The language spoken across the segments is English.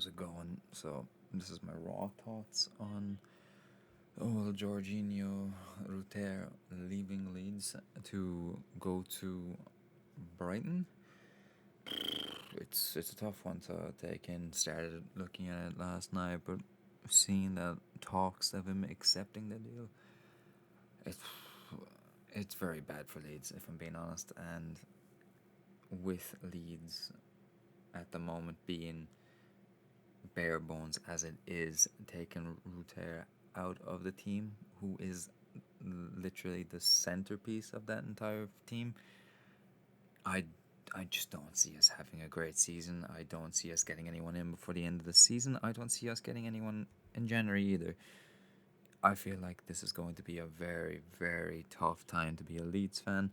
how's it going? So, this is my raw thoughts on Jorginho Rutter leaving Leeds to go to Brighton. It's a tough one to take in. Started looking at it last night, but seeing that talks of him accepting the deal, it's it's very bad for Leeds, if I'm being honest. And with Leeds at the moment being bare bones as it is, taking Ruter out of the team, who is literally the centerpiece of that entire team, I I just don't see us having a great season. I don't see us getting anyone in before the end of the season. I don't see us getting anyone in January either. I feel like this is going to be a very, very tough time to be a Leeds fan.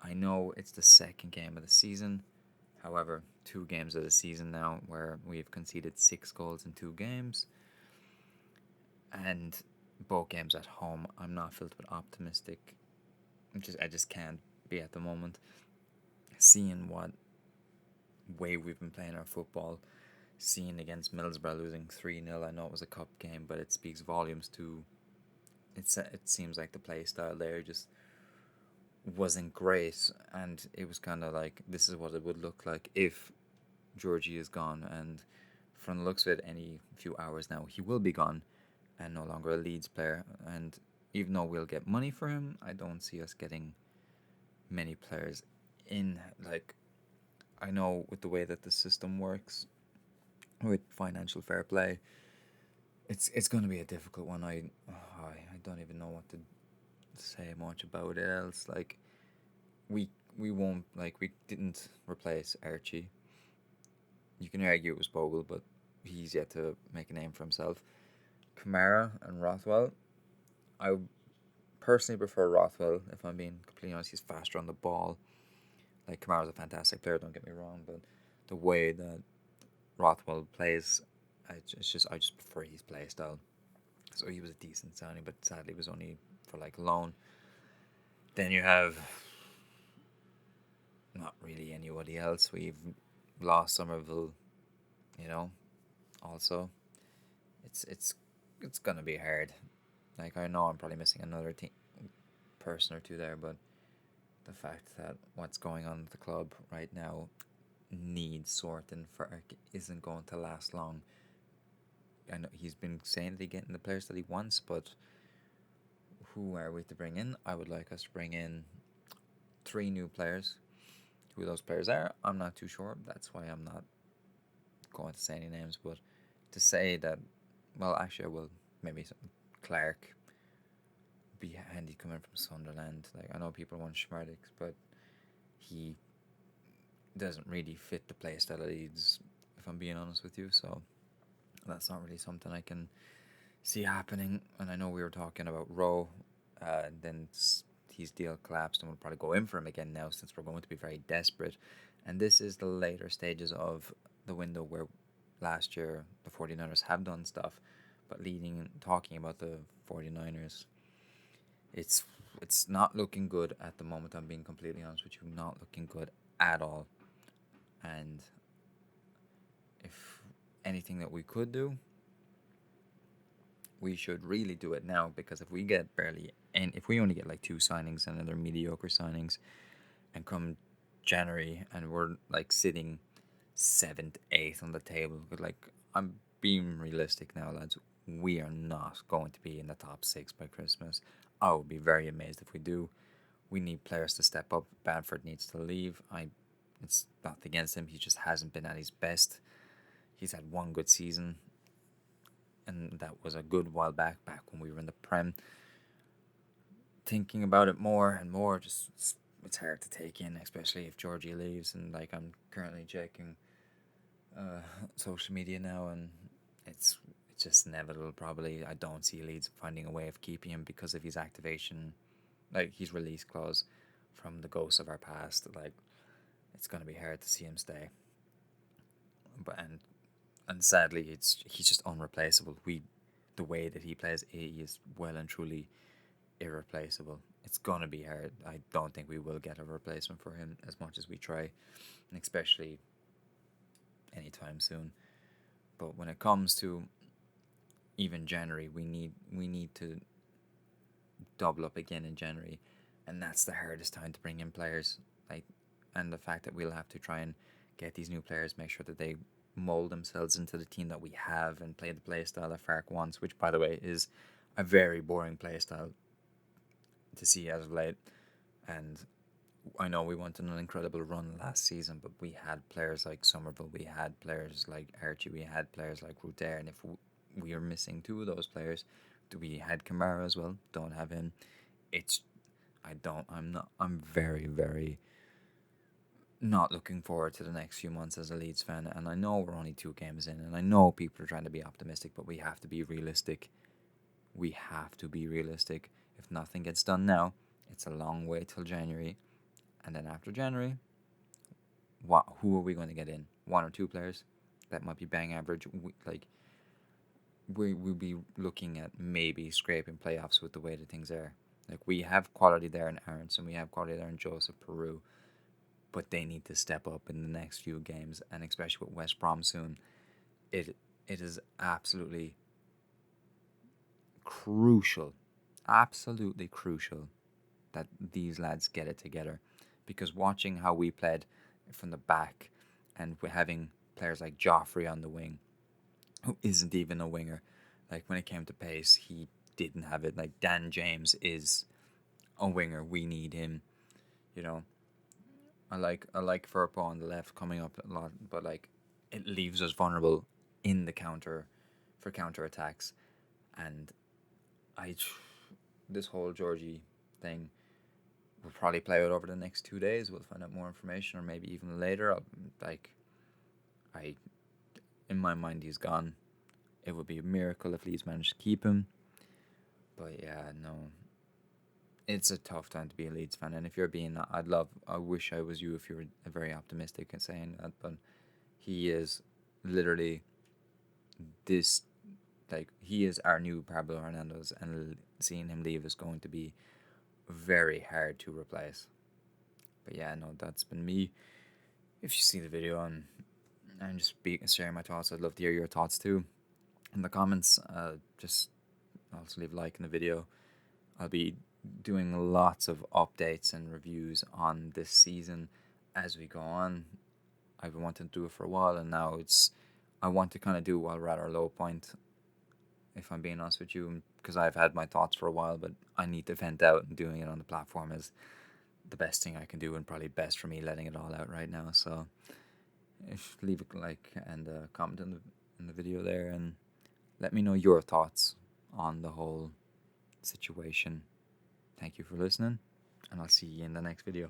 I know it's the second game of the season. However, 2 games of the season now where we've conceded 6 goals in 2 games, and both games at home. I'm not filled with optimistic. I just can't be at the moment. Seeing what way we've been playing our football, seeing against Middlesbrough losing 3-0. I know it was a cup game, but it speaks volumes to. It seems like the play style there just wasn't great, and it was kind of like this is what it would look like if Georgie is gone, and from the looks of it, any few hours now he will be gone, and no longer a Leeds player. And even though we'll get money for him, I don't see us getting many players in. Like, I know with the way that the system works with financial fair play, it's going to be a difficult one. I don't even know what to say much about it else. Like, we we won't, like, we didn't replace Archie. You can argue it was Bogle, but he's yet to make a name for himself. Kamara and Rothwell, I personally prefer Rothwell, if I'm being completely honest. He's faster on the ball. Like, Kamara's a fantastic player, don't get me wrong, but the way that Rothwell plays, I just prefer his play style. So he was a decent signing, but sadly it was only for like loan. Then you have not really anybody else. We've lost Somerville, you know. Also, it's gonna be hard. Like, I know I'm probably missing another person or two there, but the fact that what's going on with the club right now needs sorting. Farke isn't going to last long. I know he's been saying that he's getting the players that he wants, but who are we to bring in? I would like us to bring in 3 new players. Who those players are, I'm not too sure. That's why I'm not going to say any names. But to say that, well, actually, I will. Maybe Clark be handy coming from Sunderland. Like, I know people want Schmerdix, but he doesn't really fit the play style of Leeds, if I'm being honest with you. So that's not really something I can see happening. And I know we were talking about Rowe, then his deal collapsed, and we'll probably go in for him again now since we're going to be very desperate. And this is the later stages of the window where last year the 49ers have done stuff, but talking about the 49ers, it's it's not looking good at the moment. I'm being completely honest with you, not looking good at all. And if anything that we could do, we should really do it now, because if we get barely, and if we only get like 2 signings and they're mediocre signings, and come January and we're like sitting 7th, 8th on the table, but like, I'm being realistic now, lads. We are not going to be in the top 6 by Christmas. I would be very amazed if we do. We need players to step up. Bamford needs to leave. It's not against him. He just hasn't been at his best. He's had one good season, and that was a good while back when we were in the Prem. Thinking about it more and more, just it's hard to take in, especially if Georgie leaves. And like, I'm currently checking social media now, and it's just inevitable. Probably, I don't see Leeds finding a way of keeping him because of his activation, like his release clause from the ghosts of our past. Like, it's gonna be hard to see him stay. But and sadly, he's just unreplaceable. The way that he plays, he is well and truly irreplaceable. It's gonna be hard. I don't think we will get a replacement for him as much as we try, and especially anytime soon. But when it comes to even January, we need to double up again in January, and that's the hardest time to bring in players. Like, and the fact that we'll have to try and get these new players, make sure that they mold themselves into the team that we have and play the play style that Fark wants, which, by the way, is a very boring play style to see as of late. And I know we went on an incredible run last season, but we had players like Somerville, we had players like Archie, we had players like Rutter, and if we are missing two of those players, we had Kamara as well. Don't have him. It's I'm very, very not looking forward to the next few months as a Leeds fan. And I know we're only 2 games in, and I know people are trying to be optimistic, but we have to be realistic. We have to be realistic. If nothing gets done now, it's a long way till January. And then after January, who are we going to get in? 1 or 2 players that might be bang average. We'll be looking at maybe scraping playoffs with the way that things are. Like, we have quality there in Aronson, we have quality there in Joseph Peru, but they need to step up in the next few games, and especially with West Brom soon. It is absolutely crucial, absolutely crucial that these lads get it together, because watching how we played from the back, and we're having players like Joffrey on the wing, who isn't even a winger. Like, when it came to pace, he didn't have it. Like, Dan James is a winger. We need him. You know, I like Firpo on the left coming up a lot, but like, it leaves us vulnerable in the counter attacks. And this whole Georgie thing will probably play out over the next 2 days. We'll find out more information, or maybe even later. In my mind, he's gone. It would be a miracle if Leeds managed to keep him. But yeah, no. It's a tough time to be a Leeds fan. And if you're being, I wish I was you if you were very optimistic in saying that. But he is literally this, like, he is our new Pablo Hernandez. And seeing him leave is going to be very hard to replace. But yeah, no, that's been me. If you see the video and just sharing my thoughts, I'd love to hear your thoughts too in the comments. Just also leave a like in the video. I'll be doing lots of updates and reviews on this season as we go on. I've been wanting to do it for a while, and now I want to kind of do it while we're at our low point, if I'm being honest with you, because I've had my thoughts for a while, but I need to vent out, and doing it on the platform is the best thing I can do, and probably best for me letting it all out right now. So leave a like and a comment in the video there, and let me know your thoughts on the whole situation. Thank you for listening, and I'll see you in the next video.